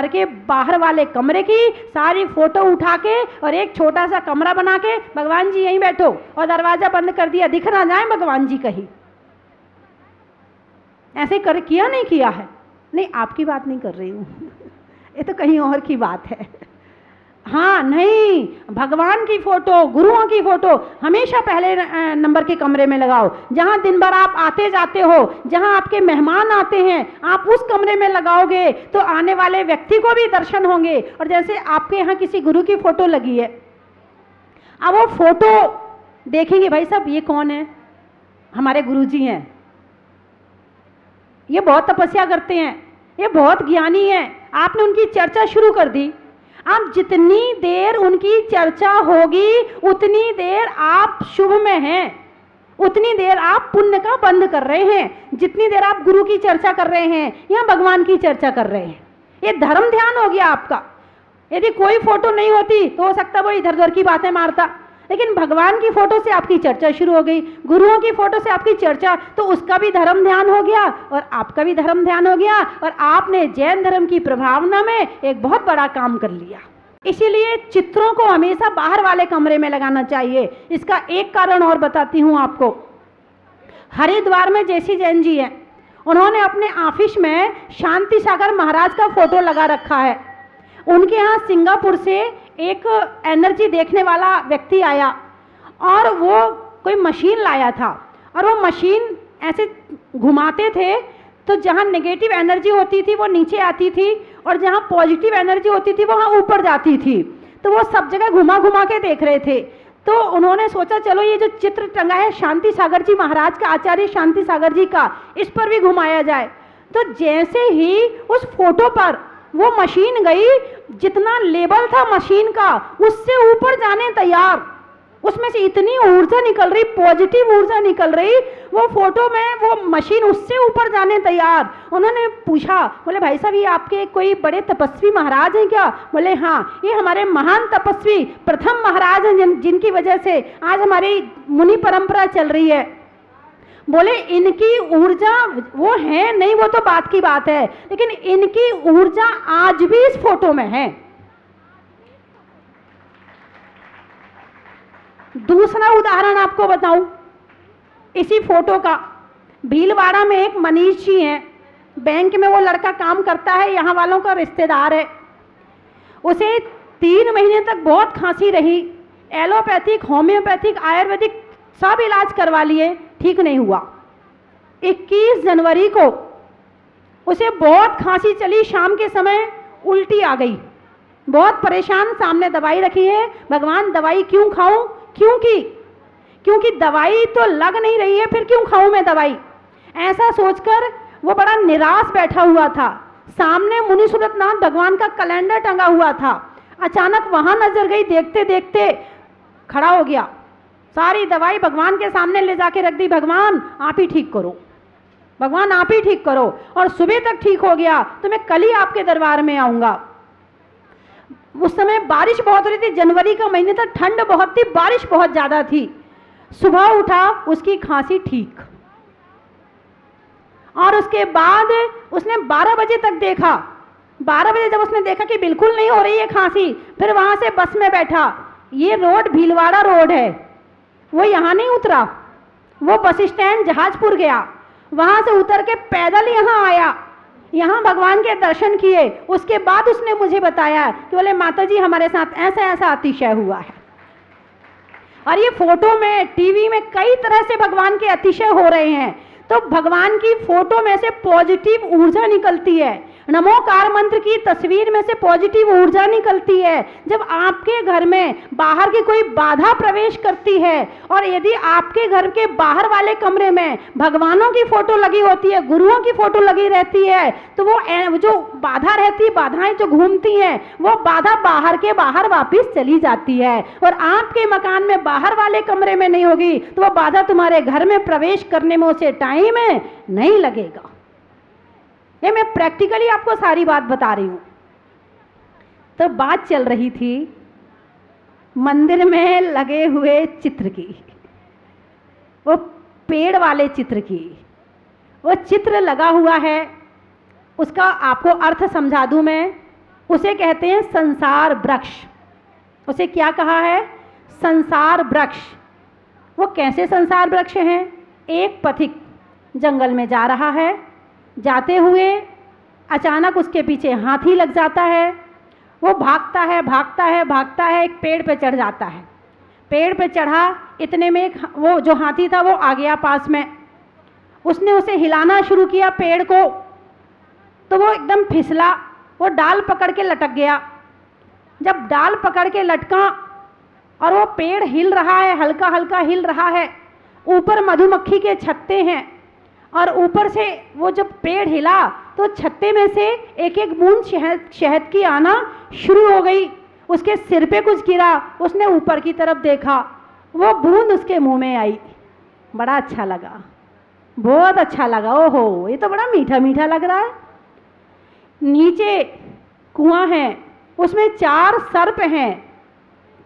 घर के बाहर वाले कमरे की सारी फोटो उठा के और एक छोटा सा कमरा बना के भगवान जी यहीं बैठो और दरवाजा बंद कर दिया, दिख ना जाए भगवान जी कहीं। ऐसे कर किया नहीं किया है? नहीं, आपकी बात नहीं कर रही हूँ ये तो कहीं और की बात है। हाँ, नहीं, भगवान की फोटो, गुरुओं की फोटो हमेशा पहले नंबर के कमरे में लगाओ। जहाँ दिन भर आप आते जाते हो, जहाँ आपके मेहमान आते हैं, आप उस कमरे में लगाओगे तो आने वाले व्यक्ति को भी दर्शन होंगे। और जैसे आपके यहाँ किसी गुरु की फोटो लगी है, अब वो फोटो देखेंगे, भाई साहब ये कौन है? हमारे गुरुजी हैं, ये बहुत तपस्या करते हैं, ये बहुत ज्ञानी है। आपने उनकी चर्चा शुरू कर दी। आप जितनी देर उनकी चर्चा होगी उतनी देर आप शुभ में हैं, उतनी देर आप पुण्य का बंद कर रहे हैं। जितनी देर आप गुरु की चर्चा कर रहे हैं या भगवान की चर्चा कर रहे हैं, ये धर्म ध्यान हो गया आपका। यदि कोई फोटो नहीं होती तो हो सकता वो इधर उधर की बातें मारता, लेकिन भगवान की फोटो से आपकी चर्चा शुरू हो गई, गुरुओं की फोटो से आपकी चर्चा, तो उसका भी धर्म ध्यान हो गया और आपका भी धर्म ध्यान हो गया और आपने जैन धर्म की प्रभावना में एक बहुत बड़ा काम कर लिया। इसीलिए चित्रों को हमेशा बाहर वाले कमरे में लगाना चाहिए। इसका एक कारण और बताती हूँ आपको। हरिद्वार में जैसी जैन जी हैं, उन्होंने अपने ऑफिस में शांति सागर महाराज का फोटो लगा रखा है। उनके यहाँ सिंगापुर से एक एनर्जी देखने वाला व्यक्ति आया और वो कोई मशीन लाया था और वो मशीन ऐसे घुमाते थे तो जहाँ नेगेटिव एनर्जी होती थी वो नीचे आती थी और जहाँ पॉजिटिव एनर्जी होती थी वहाँ ऊपर जाती थी। तो वो सब जगह घुमा घुमा के देख रहे थे। तो उन्होंने सोचा चलो ये जो चित्र टंगा है शांति सागर जी महाराज का, आचार्य शांति सागर जी का, इस पर भी घुमाया जाए। तो जैसे ही उस फोटो पर वो मशीन गई, जितना लेवल था मशीन का उससे ऊपर जाने तैयार, उसमें से इतनी ऊर्जा निकल रही, पॉजिटिव ऊर्जा निकल रही, वो फोटो में वो मशीन उससे ऊपर जाने तैयार। उन्होंने पूछा, बोले भाई साहब ये आपके कोई बड़े तपस्वी महाराज हैं क्या? बोले हाँ, ये हमारे महान तपस्वी प्रथम महाराज हैं जिनकी वजह से आज हमारी मुनि परंपरा चल रही है। बोले इनकी ऊर्जा वो है नहीं, वो तो बात की बात है, लेकिन इनकी ऊर्जा आज भी इस फोटो में है। दूसरा उदाहरण आपको बताऊं इसी फोटो का। भीलवाड़ा में एक मनीष जी हैं, बैंक में वो लड़का काम करता है, यहाँ वालों का रिश्तेदार है। उसे 3 महीने तक बहुत खांसी रही, एलोपैथिक, होम्योपैथिक, आयुर्वेदिक सब इलाज करवा लिए, ठीक नहीं हुआ। 21 जनवरी को उसे बहुत खांसी चली, शाम के समय उल्टी आ गई, बहुत परेशान, सामने दवाई रखी है, भगवान दवाई क्यों खाऊं? क्योंकि दवाई तो लग नहीं रही है, फिर क्यों खाऊं मैं दवाई? ऐसा सोचकर वो बड़ा निराश बैठा हुआ था। सामने मुनि सूरतनाथ भगवान का कैलेंडर टंगा हुआ था। अचानक वहां नजर गई, देखते देखते खड़ा हो गया, सारी दवाई भगवान के सामने ले जाके रख दी। भगवान आप ही ठीक करो, भगवान आप ही ठीक करो। और सुबह तक ठीक हो गया तो मैं कल ही आपके दरबार में आऊंगा। उस समय बारिश बहुत हो रही थी, जनवरी का महीने था, ठंड बहुत थी, बारिश बहुत ज्यादा थी। सुबह उठा, उसकी खांसी ठीक, और उसके बाद उसने 12 बजे तक देखा। 12 बजे जब उसने देखा कि बिल्कुल नहीं हो रही है खांसी, फिर वहां से बस में बैठा। ये रोड भीलवाड़ा रोड है, वो यहाँ नहीं उतरा, वो बस स्टैंड जहाजपुर गया, वहां से उतर के पैदल यहाँ आया, यहाँ भगवान के दर्शन किए। उसके बाद उसने मुझे बताया कि बोले माताजी हमारे साथ ऐसा ऐसा अतिशय हुआ है। और ये फोटो में, टीवी में कई तरह से भगवान के अतिशय हो रहे हैं। तो भगवान की फोटो में से पॉजिटिव ऊर्जा निकलती है, नमोकार मंत्र की तस्वीर में से पॉजिटिव ऊर्जा निकलती है। जब आपके घर में बाहर की कोई बाधा प्रवेश करती है और यदि आपके घर के बाहर वाले कमरे में भगवानों की फोटो लगी होती है, गुरुओं की फोटो लगी रहती है, तो वो जो बाधा रहती है, बाधाएं जो घूमती हैं, वो बाधा बाहर के बाहर वापस चली जाती है। और आपके मकान में बाहर वाले कमरे में नहीं होगी तो वो बाधा तुम्हारे घर में प्रवेश करने में उसे टाइम नहीं लगेगा। ये मैं प्रैक्टिकली आपको सारी बात बता रही हूं। तो बात चल रही थी मंदिर में लगे हुए चित्र की, वो पेड़ वाले चित्र की। वो चित्र लगा हुआ है, उसका आपको अर्थ समझा दूं मैं। उसे कहते हैं संसार वृक्ष। उसे क्या कहा है? संसार वृक्ष। वो कैसे संसार वृक्ष हैं? एक पथिक जंगल में जा रहा है, जाते हुए अचानक उसके पीछे हाथी लग जाता है। वो भागता है भागता है भागता है, एक पेड़ पे चढ़ जाता है। पेड़ पे चढ़ा, इतने में वो जो हाथी था वो आ गया पास में। उसने उसे हिलाना शुरू किया पेड़ को, तो वो एकदम फिसला, वो डाल पकड़ के लटक गया। जब डाल पकड़ के लटका और वो पेड़ हिल रहा है, हल्का हल्का हिल रहा है, ऊपर मधुमक्खी के छत्ते हैं, और ऊपर से वो जब पेड़ हिला तो छत्ते में से एक एक बूंद शहद की आना शुरू हो गई। उसके सिर पे कुछ गिरा, उसने ऊपर की तरफ देखा, वो बूंद उसके मुंह में आई। बड़ा अच्छा लगा, बहुत अच्छा लगा। ओहो, ये तो बड़ा मीठा मीठा लग रहा है। नीचे कुआं है, उसमें 4 सर्प हैं,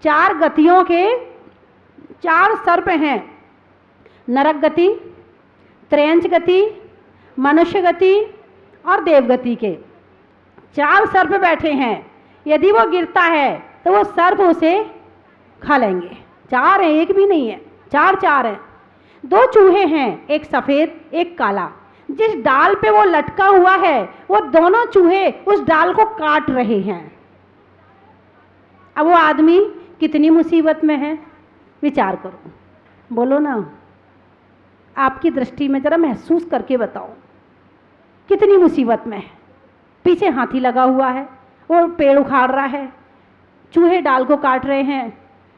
4 गतियों के 4 सर्प हैं। नरक गति, त्रयंच गति, मनुष्य गति और देवगति के 4 सर्प बैठे हैं। यदि वो गिरता है तो वो सर्प उसे खा लेंगे। 4 हैं, एक भी नहीं है, 4 हैं। 2 चूहे हैं, एक सफ़ेद एक काला। जिस डाल पे वो लटका हुआ है वो दोनों चूहे उस डाल को काट रहे हैं। अब वो आदमी कितनी मुसीबत में है, विचार करो, बोलो ना, आपकी दृष्टि में जरा महसूस करके बताओ कितनी मुसीबत में है। पीछे हाथी लगा हुआ है, वो पेड़ उखाड़ रहा है, चूहे डाल को काट रहे हैं,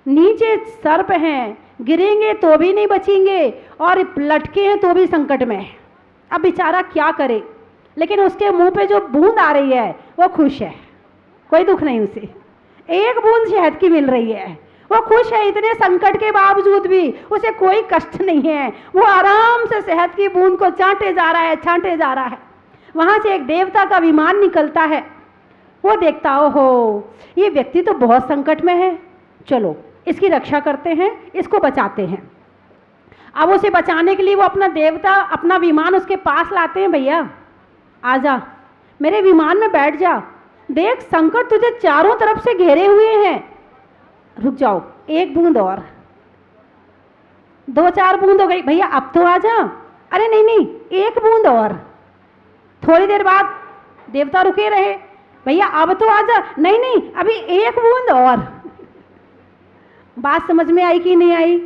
नीचे सर्प हैं, गिरेंगे तो भी नहीं बचेंगे और लटके हैं तो भी संकट में है। अब बेचारा क्या करे, लेकिन उसके मुंह पे जो बूंद आ रही है वो खुश है, कोई दुख नहीं उसे। एक बूंद शहद की मिल रही है, वो खुश है। इतने संकट के बावजूद भी उसे कोई कष्ट नहीं है, वो आराम से शहद की बूंद को चाटे जा रहा है, छांटे जा रहा है। वहां से एक देवता का विमान निकलता है, वो देखता, ओहो ये व्यक्ति तो बहुत संकट में है, चलो इसकी रक्षा करते हैं, इसको बचाते हैं। अब उसे बचाने के लिए वो अपना देवता, अपना विमान उसके पास लाते हैं। भैया आजा, मेरे विमान में बैठ जा, देख संकट तुझे चारों तरफ से घेरे हुए हैं। रुक जाओ, एक बूंद और, 2-4 बूंद हो गई, भैया अब तो आजा। अरे नहीं नहीं, एक बूंद और। थोड़ी देर बाद देवता रुके रहे, भैया अब तो आजा। नहीं नहीं, अभी एक बूंद और। बात समझ में आई कि नहीं आई?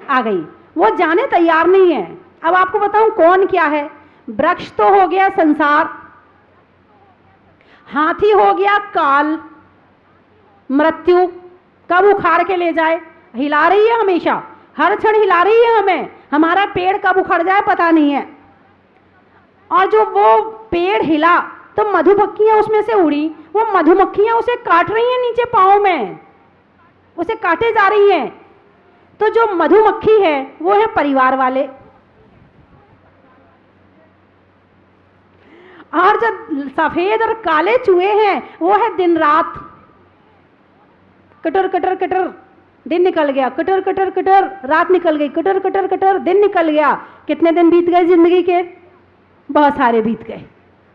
आ गई। वो जाने तैयार नहीं है। अब आपको बताऊं कौन क्या है। वृक्ष तो हो गया संसार, हाथी हो गया काल, मृत्यु कब उखाड़ के ले जाए, हिला रही है हमेशा, हर क्षण हिला रही है हमें, हमारा पेड़ कब उखड़ जाए पता नहीं है। और जो वो पेड़ हिला तो मधुमक्खियां उसमें से उड़ी, वो मधुमक्खियां उसे काट रही हैं नीचे पाँव में, उसे काटे जा रही हैं। तो जो मधुमक्खी है वो है परिवार वाले, और जो सफेद और काले चूहे हैं वो है दिन रात। कटर कटर कटर, दिन निकल गया, कटर कटर कटर, रात निकल गई, कटर कटर कटर, दिन निकल गया। कितने दिन बीत गए जिंदगी के? बहुत सारे बीत गए।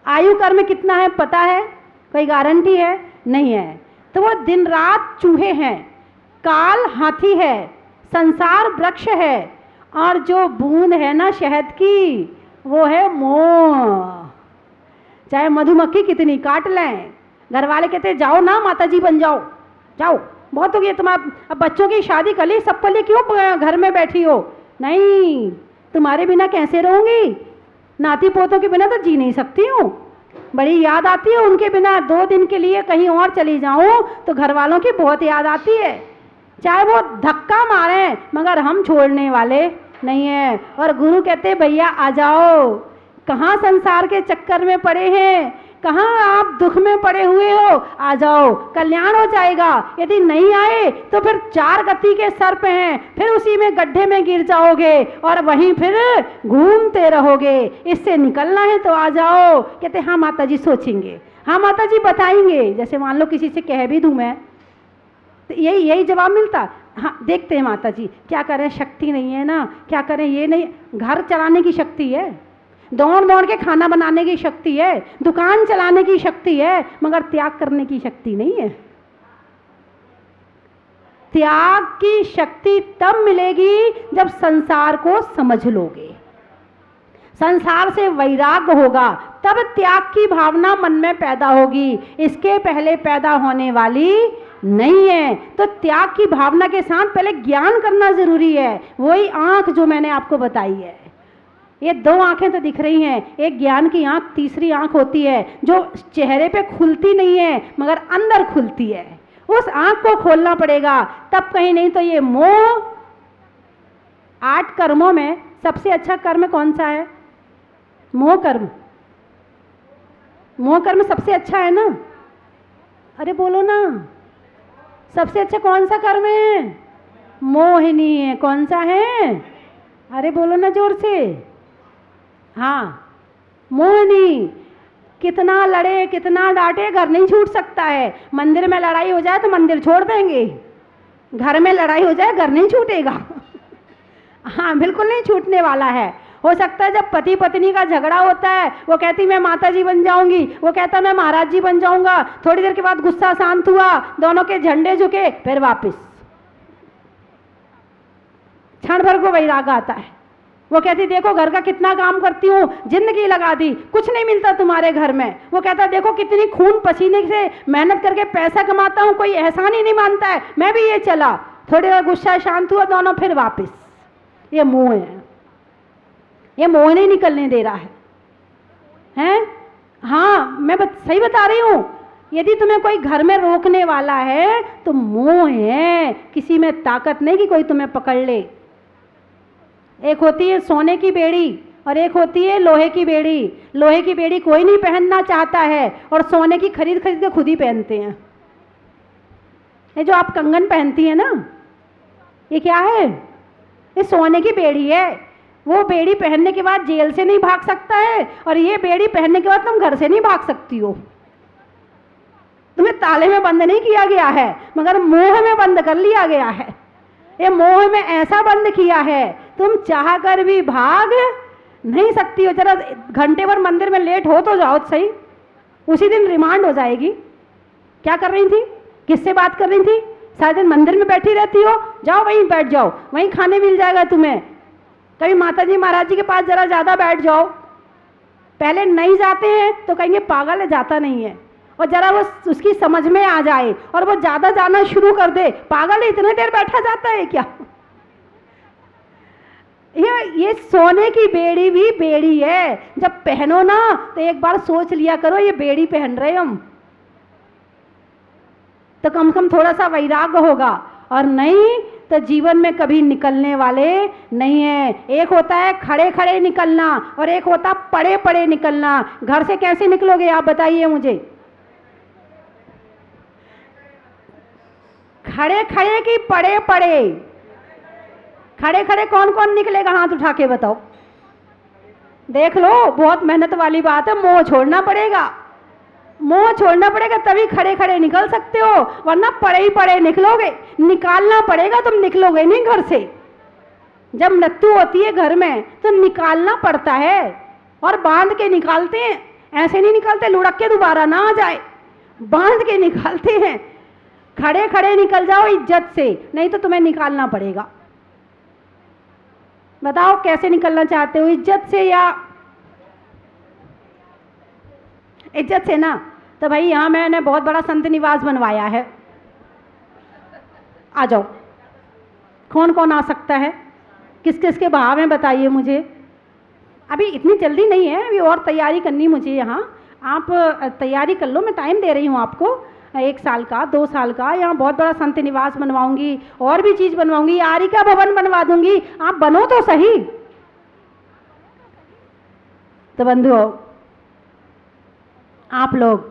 आयु कर्म कितना है पता है? कोई गारंटी है? नहीं है। तो वो दिन रात चूहे हैं, काल हाथी है, संसार वृक्ष है, और जो बूंद है ना शहद की वो है मोह। चाहे मधुमक्खी कितनी काट लें, घर वाले कहते जाओ ना माता जी बन जाओ, जाओ बहुत हो गया तुम्हारा, अब बच्चों की शादी कर ली, सबके लिए क्यों घर में बैठी हो? नहीं, तुम्हारे बिना कैसे रहूंगी, नाती पोतों के बिना तो जी नहीं सकती हूँ, बड़ी याद आती है उनके बिना। 2 दिन के लिए कहीं और चली जाऊं तो घर वालों की बहुत याद आती है, चाहे वो धक्का मारें मगर हम छोड़ने वाले नहीं है। और गुरु कहते भैया आ जाओ, कहाँ संसार के चक्कर में पड़े हैं, कहाँ आप दुख में पड़े हुए हो, आ जाओ कल्याण हो जाएगा। यदि नहीं आए तो फिर 4 गति के सर्प हैं, फिर उसी में गड्ढे में गिर जाओगे और वहीं फिर घूमते रहोगे। इससे निकलना है तो आ जाओ। कहते हाँ माता जी सोचेंगे, हाँ माता जी बताएंगे। जैसे मान लो किसी से कह भी दूं मैं तो यही जवाब मिलता, हाँ देखते हैं माता जी क्या करें, शक्ति नहीं है ना, क्या करें, ये नहीं, घर चलाने की शक्ति है, दौड़ दौड़ के खाना बनाने की शक्ति है, दुकान चलाने की शक्ति है, मगर त्याग करने की शक्ति नहीं है। त्याग की शक्ति तब मिलेगी जब संसार को समझ लोगे, संसार से वैराग्य होगा, तब त्याग की भावना मन में पैदा होगी। इसके पहले पैदा होने वाली नहीं है। तो त्याग की भावना के साथ पहले ज्ञान करना जरूरी है। वही आंख जो मैंने आपको बताई है, ये दो आंखें तो दिख रही हैं, एक ज्ञान की आंख, तीसरी आंख होती है जो चेहरे पे खुलती नहीं है मगर अंदर खुलती है। उस आंख को खोलना पड़ेगा, तब कहीं नहीं तो ये मोह। 8 कर्मों में सबसे अच्छा कर्म कौन सा है? मोह कर्म। मोह कर्म सबसे अच्छा है ना? अरे बोलो ना, सबसे अच्छा कौन सा कर्म है? मोहिनी है। कौन सा है? अरे बोलो ना जोर से। हाँ, मोहिनी। कितना लड़े, कितना डांटे, घर नहीं छूट सकता है। मंदिर में लड़ाई हो जाए तो मंदिर छोड़ देंगे, घर में लड़ाई हो जाए घर नहीं छूटेगा। हाँ, बिल्कुल नहीं छूटने वाला है। हो सकता है जब पति पत्नी का झगड़ा होता है, वो कहती मैं माता जी बन जाऊंगी, वो कहता मैं महाराज जी बन जाऊंगा। थोड़ी देर के बाद गुस्सा शांत हुआ, दोनों के झंडे झुके, फिर वापस क्षण भर को वैराग आता है। वो कहती देखो घर का कितना काम करती हूँ, जिंदगी लगा दी, कुछ नहीं मिलता तुम्हारे घर में। वो कहता देखो कितनी खून पसीने से मेहनत करके पैसा कमाता हूँ, कोई एहसान ही नहीं मानता है, मैं भी ये चला। थोड़ी देर गुस्सा शांत हुआ, दोनों फिर वापस। ये मोह है, ये मोह नहीं निकलने दे रहा है, हैं? हाँ, मैं सही बता रही हूँ। यदि तुम्हें कोई घर में रोकने वाला है तो मोह है, किसी में ताकत नहीं कि कोई तुम्हें पकड़ ले। एक होती है सोने की बेड़ी और एक होती है लोहे की बेड़ी। लोहे की बेड़ी कोई नहीं पहनना चाहता है और सोने की खरीद खरीद के खुद ही पहनते हैं। ये जो आप कंगन पहनती है ना, ये क्या है? ये सोने की बेड़ी है। वो बेड़ी पहनने के बाद जेल से नहीं भाग सकता है और ये बेड़ी पहनने के बाद तुम घर से नहीं भाग सकती हो। तुम्हें ताले में बंद नहीं किया गया है मगर मोह में बंद कर लिया गया है। ये मोह में ऐसा बंद किया है, तुम चाह कर भी भाग नहीं सकती हो। जरा घंटे भर मंदिर में लेट हो तो जाओ सही, उसी दिन रिमांड हो जाएगी। क्या कर रही थी, किससे बात कर रही थी? सारे दिन मंदिर में बैठी रहती हो, जाओ वहीं बैठ जाओ, वहीं खाने मिल जाएगा तुम्हें। कभी माता जी महाराज जी के पास जरा ज़्यादा बैठ जाओ। पहले नहीं जाते हैं तो कहेंगे पागल है, जाता नहीं है, और जरा वो उसकी समझ में आ जाए और वो ज़्यादा जाना शुरू कर दे, पागल है, इतने देर बैठा जाता है क्या? ये सोने की बेड़ी भी बेड़ी है। जब पहनो ना तो एक बार सोच लिया करो ये बेड़ी पहन रहे हम, तो कम से कम थोड़ा सा वैराग्य होगा, और नहीं तो जीवन में कभी निकलने वाले नहीं है। एक होता है खड़े खड़े निकलना और एक होता पड़े पड़े निकलना। घर से कैसे निकलोगे आप बताइए मुझे? खड़े खड़े की पड़े पड़े? खड़े खड़े कौन कौन निकलेगा, हाथ उठा के बताओ। देख लो, बहुत मेहनत वाली बात है। मोह छोड़ना पड़ेगा, मोह छोड़ना पड़ेगा, तभी खड़े खड़े निकल सकते हो, वरना पड़े ही पड़े निकलोगे। निकालना पड़ेगा, तुम निकलोगे नहीं घर से। जब मृत्यु होती है घर में तो निकालना पड़ता है, और बांध के निकालते हैं। ऐसे नहीं निकालते लुढ़क के दोबारा ना आ जाए, बांध के निकालते हैं। खड़े खड़े निकल जाओ इज्जत से, नहीं तो तुम्हें निकालना पड़ेगा। बताओ कैसे निकलना चाहते हो, इज्जत से या? इज्जत से ना, तो भाई यहाँ मैंने बहुत बड़ा संत निवास बनवाया है, आ जाओ। कौन कौन आ सकता है, किस किस के भाव हैं बताइए मुझे। अभी इतनी जल्दी नहीं है, अभी और तैयारी करनी मुझे। यहाँ आप तैयारी कर लो, मैं टाइम दे रही हूँ आपको। 1 साल का, 2 साल का, यहाँ बहुत बड़ा संत निवास बनवाऊंगी, और भी चीज़ बनवाऊंगी, आरिका भवन बनवा दूंगी। आप बनो तो सही। तो बंधुओं, आप लोग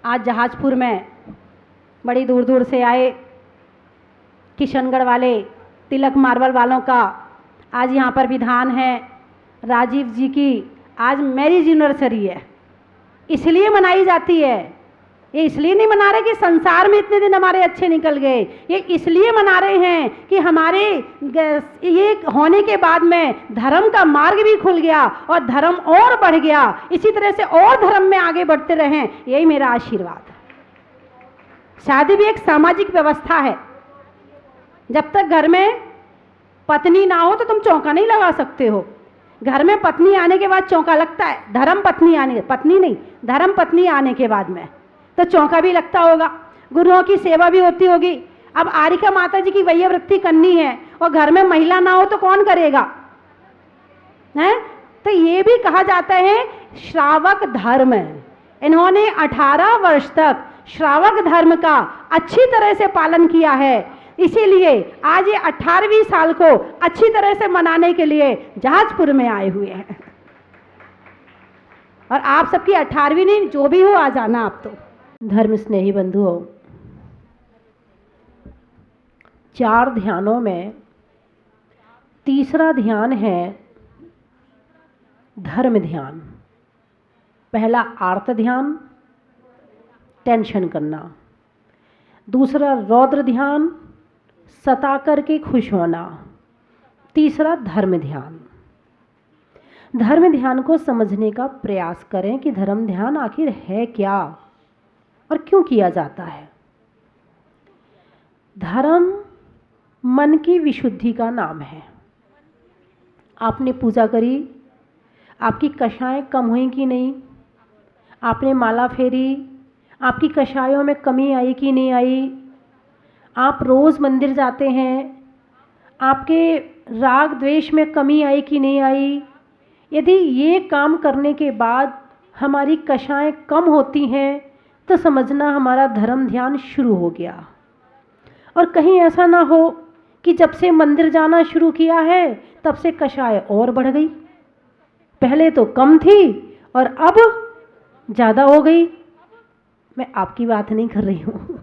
आज जहाजपुर में बड़ी दूर दूर से आए। किशनगढ़ वाले, तिलक मार्बल वालों का आज यहाँ पर विधान है। राजीव जी की आज मैरिज एनिवर्सरी है, इसलिए मनाई जाती है। ये इसलिए नहीं मना रहे कि संसार में इतने दिन हमारे अच्छे निकल गए, ये इसलिए मना रहे हैं कि हमारे ये होने के बाद में धर्म का मार्ग भी खुल गया और धर्म और बढ़ गया, इसी तरह से और धर्म में आगे बढ़ते रहें, यही मेरा आशीर्वाद है। शादी भी एक सामाजिक व्यवस्था है। जब तक घर में पत्नी ना हो तो तुम चौका नहीं लगा सकते हो। घर में पत्नी आने के बाद चौका लगता है, धर्म पत्नी आने के बाद में तो चौका भी लगता होगा, गुरुओं की सेवा भी होती होगी। अब आरिका माता जी की वैयवृत्ति करनी है और घर में महिला ना हो तो कौन करेगा, है? तो ये भी कहा जाता है श्रावक धर्म। इन्होंने 18 वर्ष तक श्रावक धर्म का अच्छी तरह से पालन किया है, इसीलिए आज ये 18वीं साल को अच्छी तरह से मनाने के लिए जहाजपुर में आए हुए हैं। और आप सबकी 18वीं नहीं, जो भी हो आ जाना आप तो। धर्म स्नेही बंधुओं, 4 ध्यानों में तीसरा ध्यान है धर्म ध्यान। पहला आर्त ध्यान, टेंशन करना। दूसरा रौद्र ध्यान, सता करके खुश होना। तीसरा धर्म ध्यान। धर्म ध्यान को समझने का प्रयास करें कि धर्म ध्यान आखिर है क्या और क्यों किया जाता है। धर्म मन की विशुद्धि का नाम है। आपने पूजा करी, आपकी कषाएं कम हुई कि नहीं? आपने माला फेरी, आपकी कषायों में कमी आई कि नहीं आई? आप रोज़ मंदिर जाते हैं, आपके राग द्वेष में कमी आई कि नहीं आई? यदि ये काम करने के बाद हमारी कषाएं कम होती हैं तो समझना हमारा धर्म ध्यान शुरू हो गया। और कहीं ऐसा ना हो कि जब से मंदिर जाना शुरू किया है तब से कषाय और बढ़ गई, पहले तो कम थी और अब ज़्यादा हो गई। मैं आपकी बात नहीं कर रही हूँ।